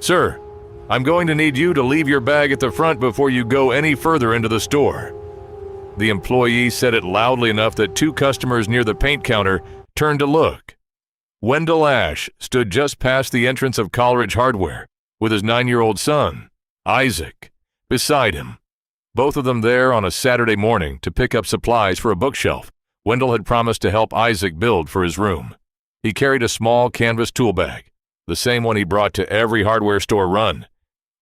"Sir, I'm going to need you to leave your bag at the front before you go any further into the store." The employee said it loudly enough that two customers near the paint counter turned to look. Wendell Ash stood just past the entrance of Coleridge Hardware with his 9-year-old son, Isaac, beside him. Both of them there on a Saturday morning to pick up supplies for a bookshelf Wendell had promised to help Isaac build for his room. He carried a small canvas tool bag, the same one he brought to every hardware store run,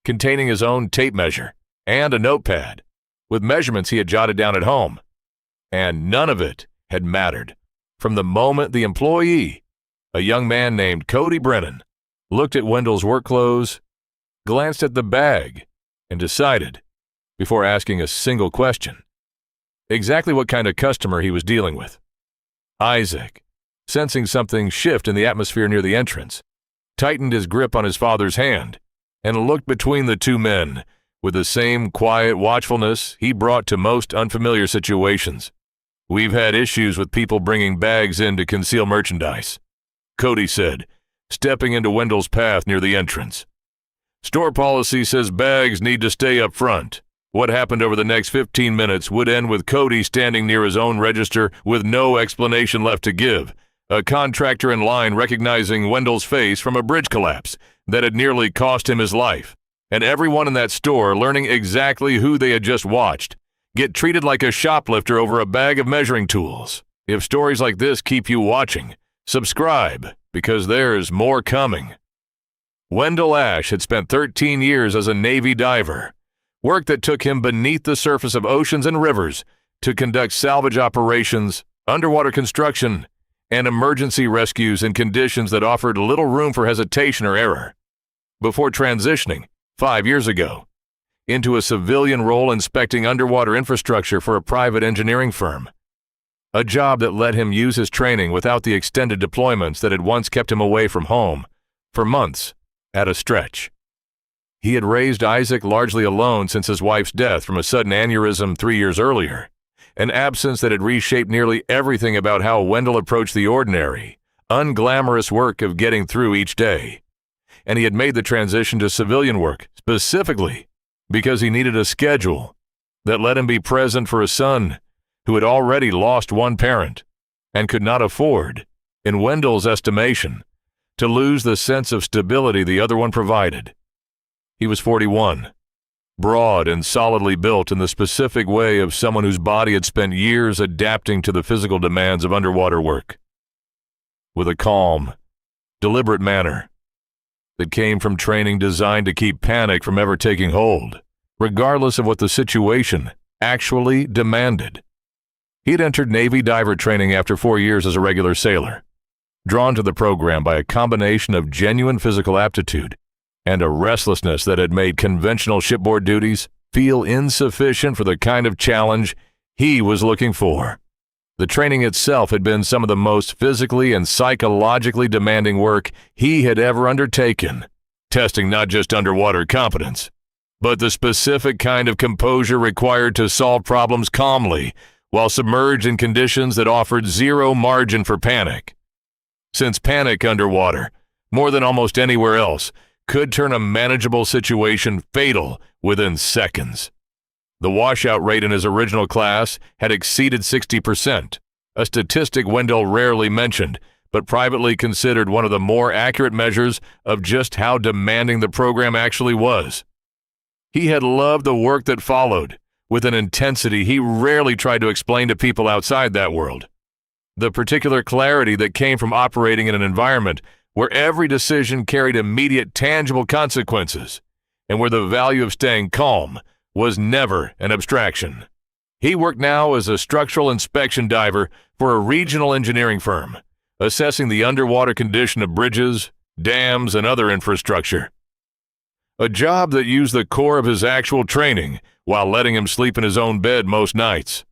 containing his own tape measure and a notepad with measurements he had jotted down at home. And none of it had mattered from the moment the employee, a young man named Cody Brennan, looked at Wendell's work clothes, glanced at the bag, and decided, before asking a single question, exactly what kind of customer he was dealing with. Isaac, sensing something shift in the atmosphere near the entrance, tightened his grip on his father's hand and looked between the two men with the same quiet watchfulness he brought to most unfamiliar situations. "We've had issues with people bringing bags in to conceal merchandise," Cody said, stepping into Wendell's path near the entrance. "Store policy says bags need to stay up front." What happened over the next 15 minutes would end with Cody standing near his own register with no explanation left to give, a contractor in line recognizing Wendell's face from a bridge collapse that had nearly cost him his life, and everyone in that store learning exactly who they had just watched get treated like a shoplifter over a bag of measuring tools. If stories like this keep you watching, subscribe, because there's more coming. Wendell Ash had spent 13 years as a Navy diver, work that took him beneath the surface of oceans and rivers to conduct salvage operations, underwater construction, and emergency rescues in conditions that offered little room for hesitation or error, before transitioning, 5 years ago, into a civilian role inspecting underwater infrastructure for a private engineering firm, a job that let him use his training without the extended deployments that had once kept him away from home for months at a stretch. He had raised Isaac largely alone since his wife's death from a sudden aneurysm 3 years earlier, an absence that had reshaped nearly everything about how Wendell approached the ordinary, unglamorous work of getting through each day. And he had made the transition to civilian work specifically because he needed a schedule that let him be present for a son who had already lost one parent and could not afford, in Wendell's estimation, to lose the sense of stability the other one provided. He was 41, broad and solidly built in the specific way of someone whose body had spent years adapting to the physical demands of underwater work, with a calm, deliberate manner that came from training designed to keep panic from ever taking hold, regardless of what the situation actually demanded. He had entered Navy diver training after 4 years as a regular sailor, drawn to the program by a combination of genuine physical aptitude and a restlessness that had made conventional shipboard duties feel insufficient for the kind of challenge he was looking for. The training itself had been some of the most physically and psychologically demanding work he had ever undertaken, testing not just underwater competence, but the specific kind of composure required to solve problems calmly while submerged in conditions that offered zero margin for panic. Since panic underwater, more than almost anywhere else, could turn a manageable situation fatal within seconds. The washout rate in his original class had exceeded 60%, a statistic Wendell rarely mentioned, but privately considered one of the more accurate measures of just how demanding the program actually was. He had loved the work that followed, with an intensity he rarely tried to explain to people outside that world. The particular clarity that came from operating in an environment where every decision carried immediate, tangible consequences, and where the value of staying calm was never an abstraction. He worked now as a structural inspection diver for a regional engineering firm, assessing the underwater condition of bridges, dams, and other infrastructure. A job that used the core of his actual training while letting him sleep in his own bed most nights.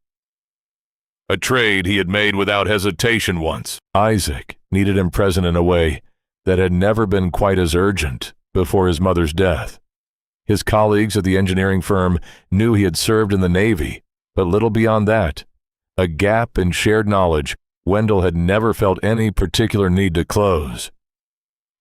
A trade he had made without hesitation once. Isaac needed him present in a way that had never been quite as urgent before his mother's death. His colleagues at the engineering firm knew he had served in the Navy, but little beyond that, a gap in shared knowledge Wendell had never felt any particular need to close.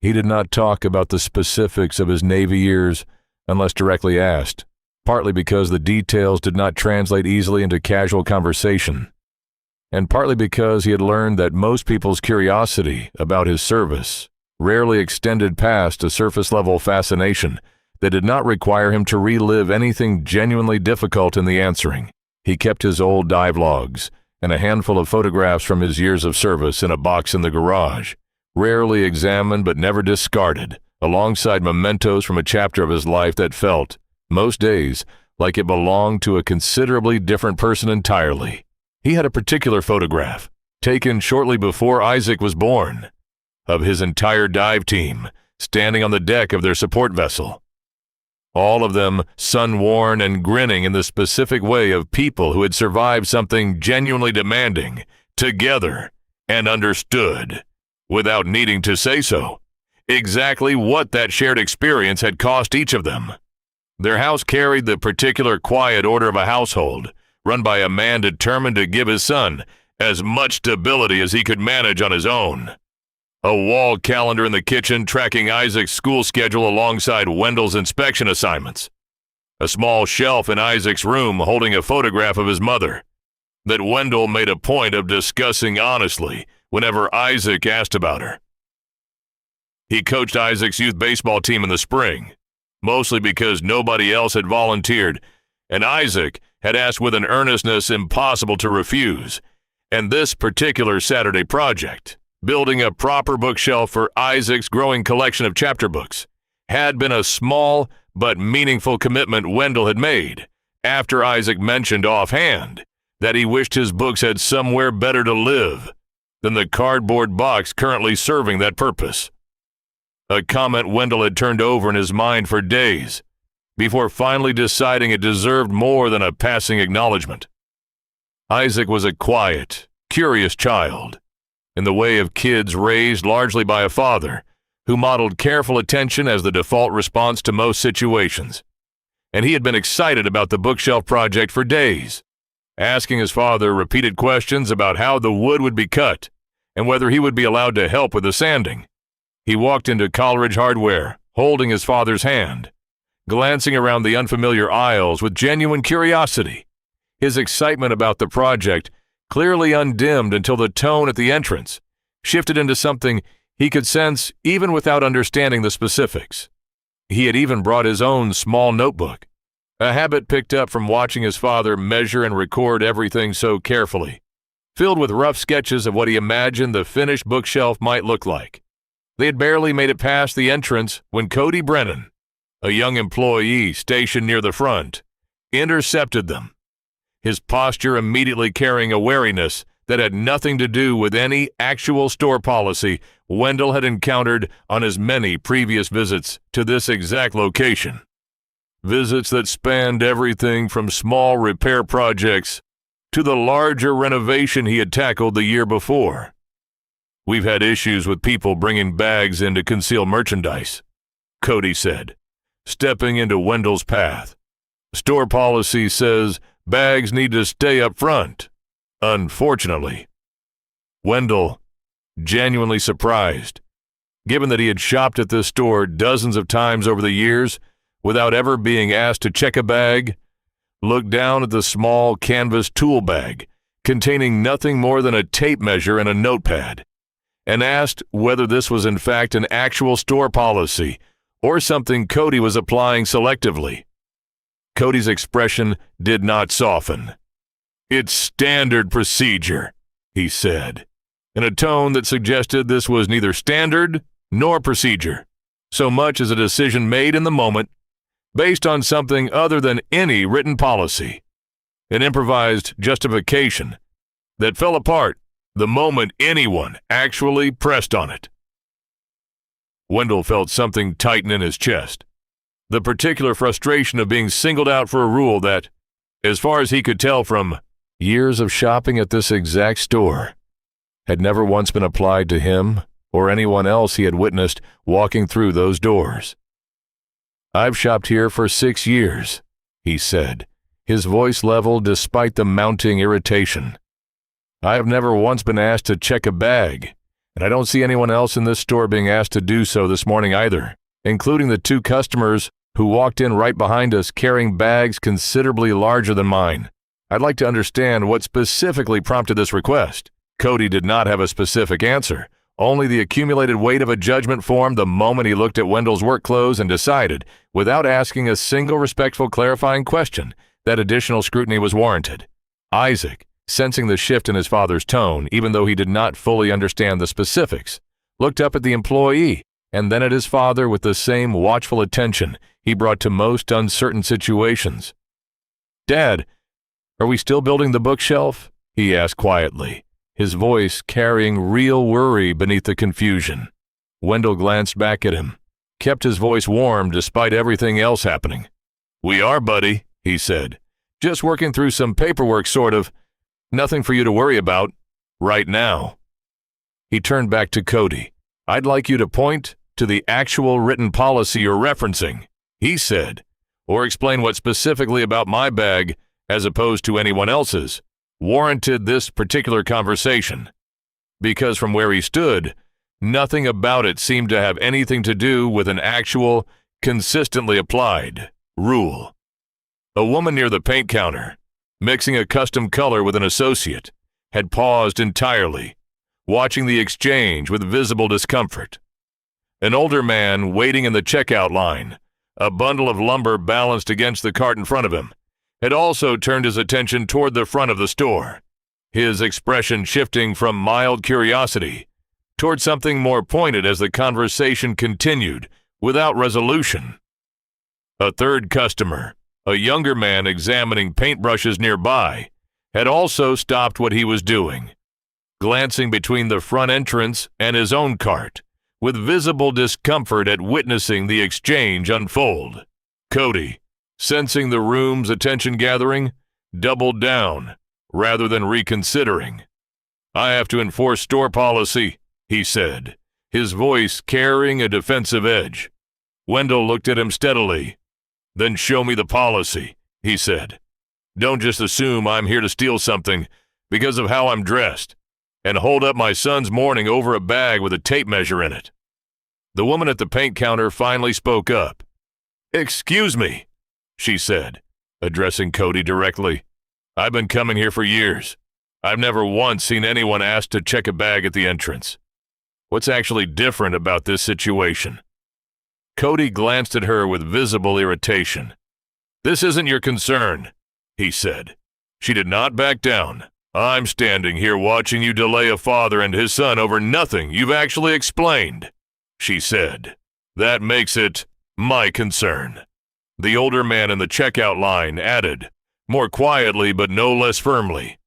He did not talk about the specifics of his Navy years unless directly asked, partly because the details did not translate easily into casual conversation, and partly because he had learned that most people's curiosity about his service rarely extended past a surface-level fascination that did not require him to relive anything genuinely difficult in the answering. He kept his old dive logs and a handful of photographs from his years of service in a box in the garage, rarely examined but never discarded, alongside mementos from a chapter of his life that felt, most days, like it belonged to a considerably different person entirely. He had a particular photograph, taken shortly before Isaac was born, of his entire dive team standing on the deck of their support vessel. All of them sun-worn and grinning in the specific way of people who had survived something genuinely demanding, together, and understood, without needing to say so, exactly what that shared experience had cost each of them. Their house carried the particular quiet order of a household, run by a man determined to give his son as much stability as he could manage on his own. A wall calendar in the kitchen tracking Isaac's school schedule alongside Wendell's inspection assignments. A small shelf in Isaac's room holding a photograph of his mother that Wendell made a point of discussing honestly whenever Isaac asked about her. He coached Isaac's youth baseball team in the spring, mostly because nobody else had volunteered, and Isaac had asked with an earnestness impossible to refuse. And this particular Saturday project, building a proper bookshelf for Isaac's growing collection of chapter books, had been a small but meaningful commitment Wendell had made after Isaac mentioned offhand that he wished his books had somewhere better to live than the cardboard box currently serving that purpose. A comment Wendell had turned over in his mind for days before finally deciding it deserved more than a passing acknowledgement. Isaac was a quiet, curious child, in the way of kids raised largely by a father who modeled careful attention as the default response to most situations. And he had been excited about the bookshelf project for days, asking his father repeated questions about how the wood would be cut and whether he would be allowed to help with the sanding. He walked into Coleridge Hardware, holding his father's hand, glancing around the unfamiliar aisles with genuine curiosity, his excitement about the project clearly undimmed until the tone at the entrance shifted into something he could sense even without understanding the specifics. He had even brought his own small notebook, a habit picked up from watching his father measure and record everything so carefully, filled with rough sketches of what he imagined the finished bookshelf might look like. They had barely made it past the entrance when Cody Brennan, a young employee stationed near the front, intercepted them, his posture immediately carrying a wariness that had nothing to do with any actual store policy Wendell had encountered on his many previous visits to this exact location. Visits that spanned everything from small repair projects to the larger renovation he had tackled the year before. "We've had issues with people bringing bags in to conceal merchandise," Cody said, stepping into Wendell's path. "Store policy says bags need to stay up front, unfortunately." Wendell, genuinely surprised, given that he had shopped at this store dozens of times over the years without ever being asked to check a bag, looked down at the small canvas tool bag containing nothing more than a tape measure and a notepad, and asked whether this was in fact an actual store policy or something Cody was applying selectively. Cody's expression did not soften. "It's standard procedure," he said, in a tone that suggested this was neither standard nor procedure, so much as a decision made in the moment, based on something other than any written policy, an improvised justification that fell apart the moment anyone actually pressed on it. Wendell felt something tighten in his chest, the particular frustration of being singled out for a rule that, as far as he could tell from years of shopping at this exact store, had never once been applied to him or anyone else he had witnessed walking through those doors. "I've shopped here for 6 years," he said, his voice level despite the mounting irritation. "I have never once been asked to check a bag, And I don't see anyone else in this store being asked to do so this morning either, including the 2 customers who walked in right behind us carrying bags considerably larger than mine. I'd like to understand what specifically prompted this request. Cody did not have a specific answer, only the accumulated weight of a judgment formed the moment he looked at Wendell's work clothes and decided, without asking a single respectful clarifying question, that additional scrutiny was warranted. Isaac, sensing the shift in his father's tone, even though he did not fully understand the specifics, looked up at the employee and then at his father with the same watchful attention he brought to most uncertain situations. "Dad, are we still building the bookshelf?" he asked quietly, his voice carrying real worry beneath the confusion. Wendell glanced back at him, kept his voice warm despite everything else happening. "We are, buddy," he said. "Just working through some paperwork, sort of. Nothing for you to worry about, right now." He turned back to Cody. "I'd like you to point to the actual written policy you're referencing," he said, "or explain what specifically about my bag, as opposed to anyone else's, warranted this particular conversation." Because from where he stood, nothing about it seemed to have anything to do with an actual, consistently applied rule. A woman near the paint counter, mixing a custom color with an associate, had paused entirely, watching the exchange with visible discomfort. An older man waiting in the checkout line, a bundle of lumber balanced against the cart in front of him, had also turned his attention toward the front of the store, his expression shifting from mild curiosity toward something more pointed as the conversation continued without resolution. A third customer, a younger man examining paintbrushes nearby, had also stopped what he was doing, glancing between the front entrance and his own cart, with visible discomfort at witnessing the exchange unfold. Cody, sensing the room's attention gathering, doubled down rather than reconsidering. "I have to enforce store policy," he said, his voice carrying a defensive edge. Wendell looked at him steadily. "Then show me the policy," he said. "Don't just assume I'm here to steal something because of how I'm dressed, and hold up my son's mourning over a bag with a tape measure in it." The woman at the paint counter finally spoke up. "Excuse me," she said, addressing Cody directly. "I've been coming here for years. I've never once seen anyone asked to check a bag at the entrance. What's actually different about this situation?" Cody glanced at her with visible irritation. "This isn't your concern," he said. She did not back down. "I'm standing here watching you delay a father and his son over nothing you've actually explained," she said. "That makes it my concern." The older man in the checkout line added, more quietly but no less firmly,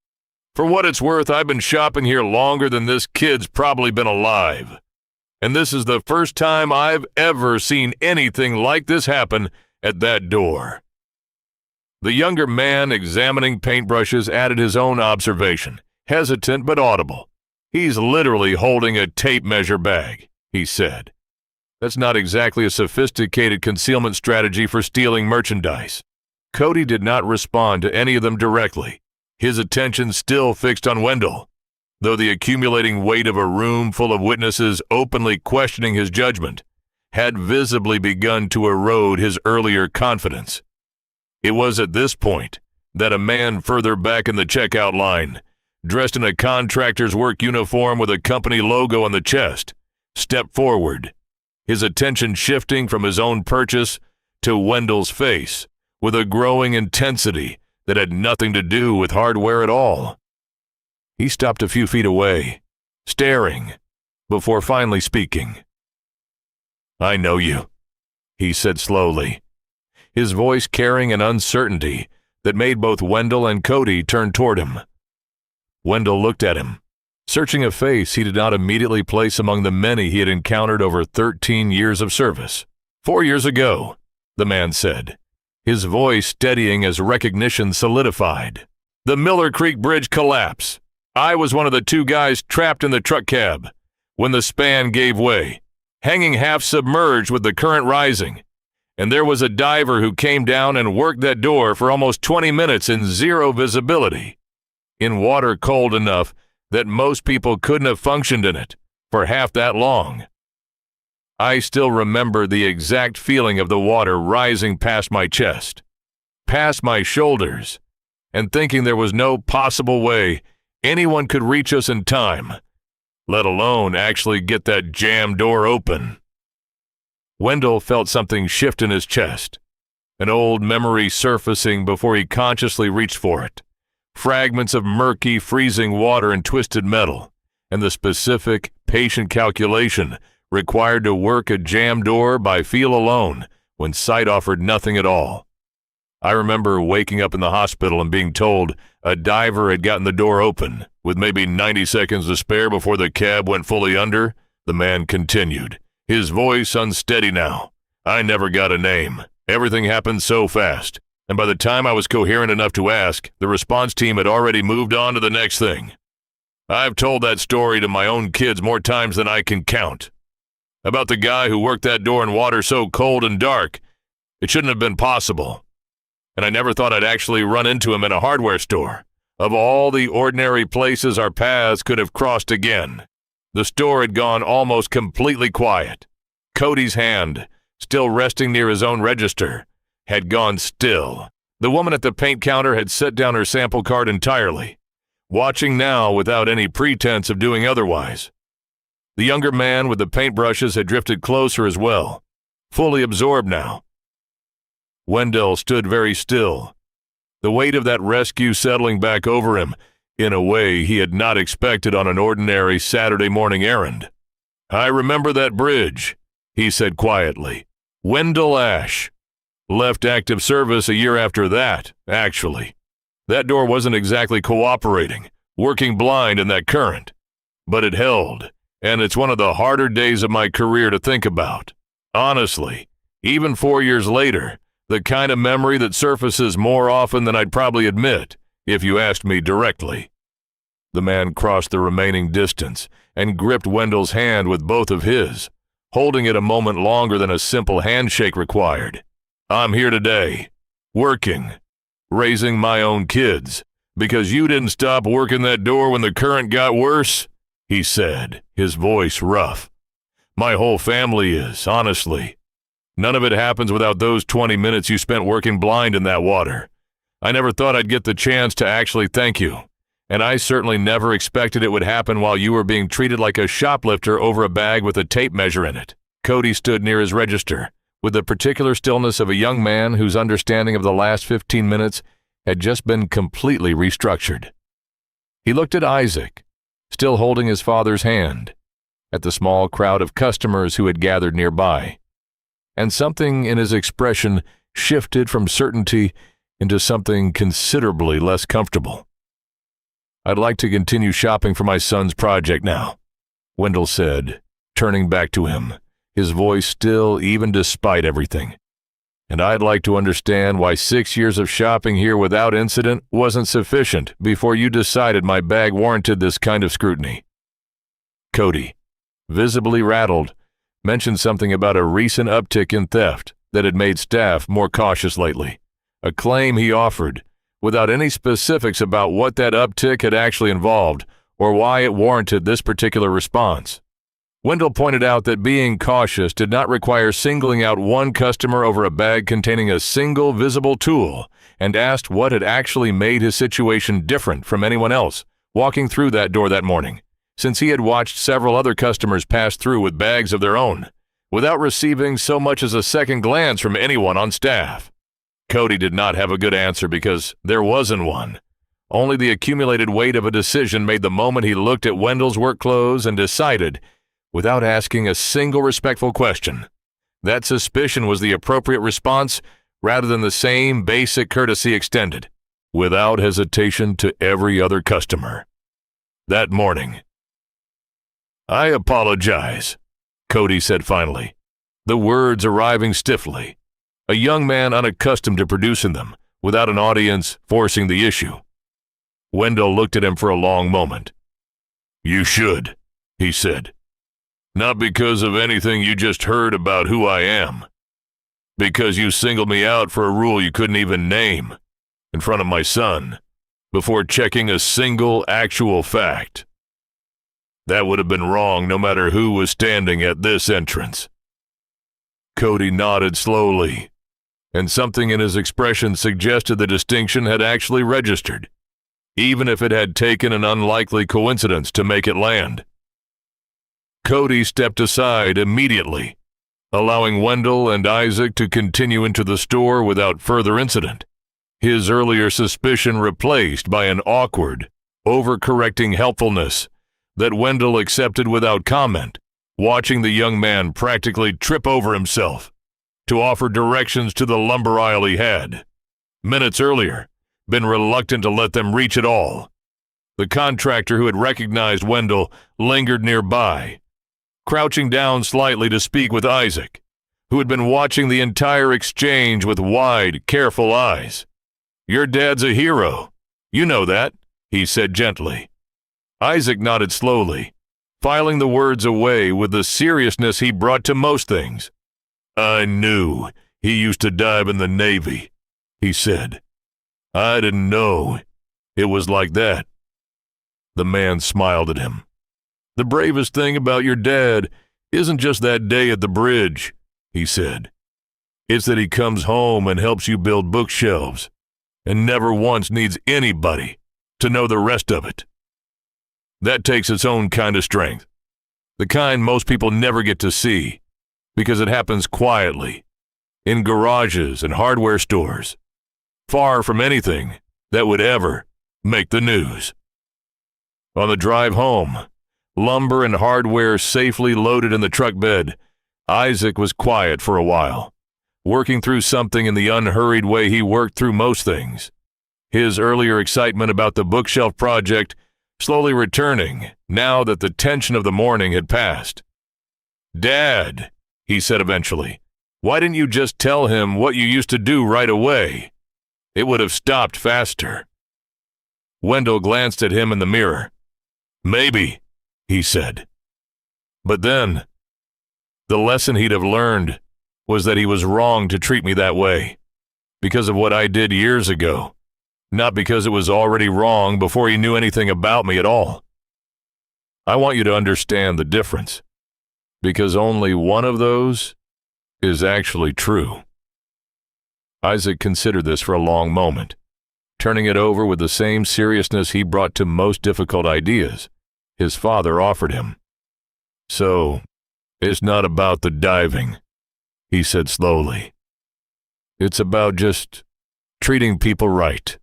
"For what it's worth, I've been shopping here longer than this kid's probably been alive. And this is the first time I've ever seen anything like this happen at that door." The younger man examining paintbrushes added his own observation, hesitant but audible. "He's literally holding a tape measure bag," he said. "That's not exactly a sophisticated concealment strategy for stealing merchandise." Cody did not respond to any of them directly, his attention still fixed on Wendell, though the accumulating weight of a room full of witnesses openly questioning his judgment had visibly begun to erode his earlier confidence. It was at this point that a man further back in the checkout line, dressed in a contractor's work uniform with a company logo on the chest, stepped forward, his attention shifting from his own purchase to Wendell's face with a growing intensity that had nothing to do with hardware at all. He stopped a few feet away, staring, before finally speaking. "I know you," he said slowly, his voice carrying an uncertainty that made both Wendell and Cody turn toward him. Wendell looked at him, searching a face he did not immediately place among the many he had encountered over 13 years of service. "4 years ago," the man said, his voice steadying as recognition solidified. "The Miller Creek Bridge collapse. I was one of the 2 guys trapped in the truck cab when the span gave way, hanging half submerged with the current rising. And there was a diver who came down and worked that door for almost 20 minutes in zero visibility, in water cold enough that most people couldn't have functioned in it for half that long. I still remember the exact feeling of the water rising past my chest, past my shoulders, and thinking there was no possible way anyone could reach us in time, let alone actually get that jam door open. Wendell felt something shift in his chest, an old memory surfacing before he consciously reached for it. Fragments of murky, freezing water and twisted metal, and the specific, patient calculation required to work a jam door by feel alone when sight offered nothing at all. I remember waking up in the hospital and being told a diver had gotten the door open, with maybe 90 seconds to spare before the cab went fully under. The man continued, his voice unsteady now. I never got a name. Everything happened so fast, and by the time I was coherent enough to ask, the response team had already moved on to the next thing. I've told that story to my own kids more times than I can count. About the guy who worked that door in water so cold and dark, it shouldn't have been possible. And I never thought I'd actually run into him in a hardware store. Of all the ordinary places our paths could have crossed again, the store had gone almost completely quiet. Cody's hand, still resting near his own register, had gone still. The woman at the paint counter had set down her sample card entirely, watching now without any pretense of doing otherwise. The younger man with the paintbrushes had drifted closer as well, fully absorbed now. Wendell stood very still, the weight of that rescue settling back over him in a way he had not expected on an ordinary Saturday morning errand. I remember that bridge, he said quietly. Wendell Ash. Left active service a year after that, actually. That door wasn't exactly cooperating, working blind in that current. But it held, and it's one of the harder days of my career to think about. Honestly, even 4 years later, the kind of memory that surfaces more often than I'd probably admit, if you asked me directly. The man crossed the remaining distance and gripped Wendell's hand with both of his, holding it a moment longer than a simple handshake required. I'm here today, working, raising my own kids, because you didn't stop working that door when the current got worse, he said, his voice rough. My whole family is, honestly. None of it happens without those 20 minutes you spent working blind in that water. I never thought I'd get the chance to actually thank you, and I certainly never expected it would happen while you were being treated like a shoplifter over a bag with a tape measure in it. Cody stood near his register, with the particular stillness of a young man whose understanding of the last 15 minutes had just been completely restructured. He looked at Isaac, still holding his father's hand, at the small crowd of customers who had gathered nearby, and something in his expression shifted from certainty into something considerably less comfortable. I'd like to continue shopping for my son's project now, Wendell said, turning back to him, his voice still even despite everything. And I'd like to understand why 6 years of shopping here without incident wasn't sufficient before you decided my bag warranted this kind of scrutiny. Cody, visibly rattled, mentioned something about a recent uptick in theft that had made staff more cautious lately, a claim he offered, without any specifics about what that uptick had actually involved or why it warranted this particular response. Wendell pointed out that being cautious did not require singling out one customer over a bag containing a single visible tool, and asked what had actually made his situation different from anyone else walking through that door that morning, since he had watched several other customers pass through with bags of their own, without receiving so much as a second glance from anyone on staff. Cody did not have a good answer because there wasn't one. Only the accumulated weight of a decision made the moment he looked at Wendell's work clothes and decided, without asking a single respectful question, that suspicion was the appropriate response rather than the same basic courtesy extended, without hesitation, to every other customer. That morning. I apologize, Cody said finally, the words arriving stiffly, a young man unaccustomed to producing them, without an audience forcing the issue. Wendell looked at him for a long moment. You should, he said. Not because of anything you just heard about who I am. Because you singled me out for a rule you couldn't even name, in front of my son, before checking a single actual fact. That would have been wrong no matter who was standing at this entrance. Cody nodded slowly, and something in his expression suggested the distinction had actually registered, even if it had taken an unlikely coincidence to make it land. Cody stepped aside immediately, allowing Wendell and Isaac to continue into the store without further incident, his earlier suspicion replaced by an awkward, overcorrecting helpfulness that Wendell accepted without comment, watching the young man practically trip over himself to offer directions to the lumber aisle he had, minutes earlier, been reluctant to let them reach at all. The contractor who had recognized Wendell lingered nearby, crouching down slightly to speak with Isaac, who had been watching the entire exchange with wide, careful eyes. "Your dad's a hero. You know that," he said gently. Isaac nodded slowly, filing the words away with the seriousness he brought to most things. "I knew he used to dive in the Navy," he said. "I didn't know it was like that." The man smiled at him. "The bravest thing about your dad isn't just that day at the bridge," he said. "It's that he comes home and helps you build bookshelves, and never once needs anybody to know the rest of it. That takes its own kind of strength, the kind most people never get to see, because it happens quietly, in garages and hardware stores, far from anything that would ever make the news." On the drive home, lumber and hardware safely loaded in the truck bed, Isaac was quiet for a while, working through something in the unhurried way he worked through most things, his earlier excitement about the bookshelf project slowly returning now that the tension of the morning had passed. "Dad," he said eventually, "why didn't you just tell him what you used to do right away? It would have stopped faster." Wendell glanced at him in the mirror. "Maybe," he said. But then, the lesson he'd have learned was that he was wrong to treat me that way, because of what I did years ago, not because it was already wrong before he knew anything about me at all. I want you to understand the difference, because only one of those is actually true. Isaac considered this for a long moment, turning it over with the same seriousness he brought to most difficult ideas his father offered him. "So, it's not about the diving," he said slowly. "It's about just treating people right,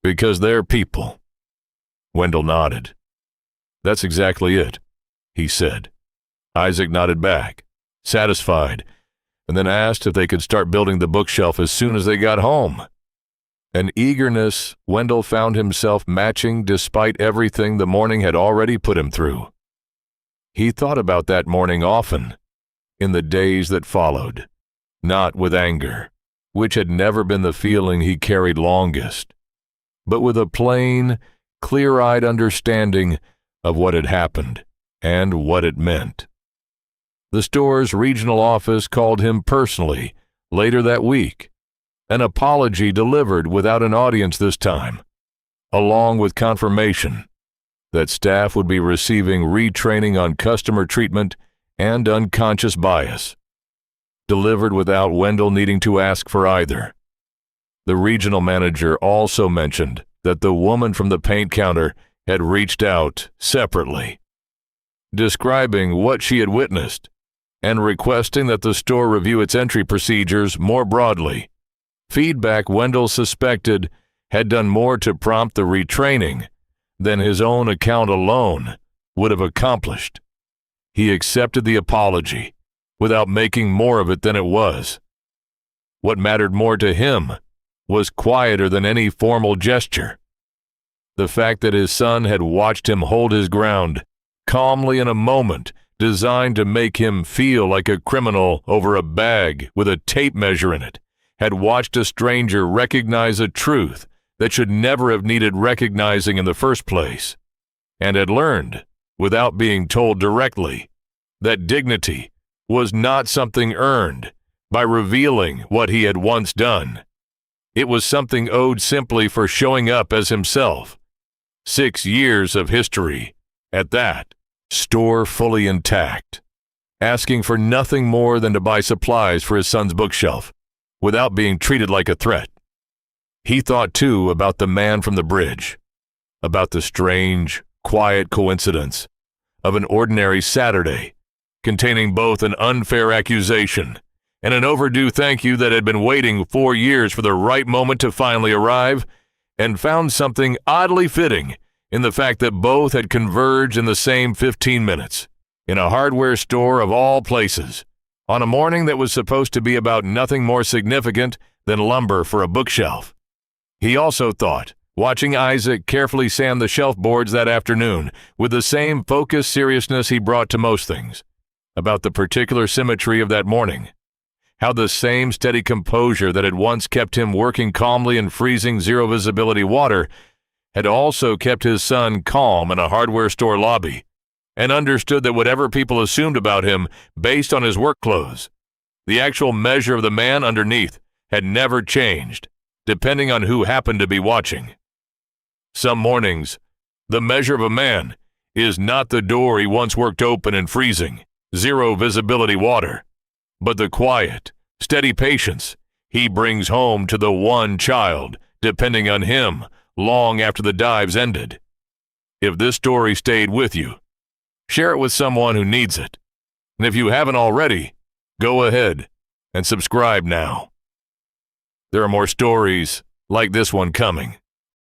because they're people." Wendell nodded. "That's exactly it," he said. Isaac nodded back, satisfied, and then asked if they could start building the bookshelf as soon as they got home. An eagerness Wendell found himself matching despite everything the morning had already put him through. He thought about that morning often, in the days that followed, not with anger, which had never been the feeling he carried longest, but with a plain, clear-eyed understanding of what had happened and what it meant. The store's regional office called him personally later that week, an apology delivered without an audience this time, along with confirmation that staff would be receiving retraining on customer treatment and unconscious bias, delivered without Wendell needing to ask for either. The regional manager also mentioned that the woman from the paint counter had reached out separately, describing what she had witnessed and requesting that the store review its entry procedures more broadly, feedback Wendell suspected had done more to prompt the retraining than his own account alone would have accomplished. He accepted the apology without making more of it than it was. What mattered more to him was quieter than any formal gesture. The fact that his son had watched him hold his ground calmly in a moment designed to make him feel like a criminal over a bag with a tape measure in it, had watched a stranger recognize a truth that should never have needed recognizing in the first place, and had learned, without being told directly, that dignity was not something earned by revealing what he had once done. It was something owed simply for showing up as himself. 6 years of history, at that. store fully intact, asking for nothing more than to buy supplies for his son's bookshelf, without being treated like a threat. He thought, too, about the man from the bridge, about the strange, quiet coincidence of an ordinary Saturday, containing both an unfair accusation and an overdue thank you that had been waiting 4 years for the right moment to finally arrive, and found something oddly fitting in the fact that both had converged in the same 15 minutes, in a hardware store of all places, on a morning that was supposed to be about nothing more significant than lumber for a bookshelf. He also thought, watching Isaac carefully sand the shelf boards that afternoon with the same focused seriousness he brought to most things, about the particular symmetry of that morning, how the same steady composure that had once kept him working calmly in freezing zero-visibility water had also kept his son calm in a hardware store lobby, and understood that whatever people assumed about him based on his work clothes, the actual measure of the man underneath had never changed, depending on who happened to be watching. Some mornings, the measure of a man is not the door he once worked open in freezing, zero-visibility water, but the quiet, steady patience he brings home to the one child depending on him long after the dives ended. If this story stayed with you, share it with someone who needs it. And if you haven't already, go ahead and subscribe now. There are more stories like this one coming.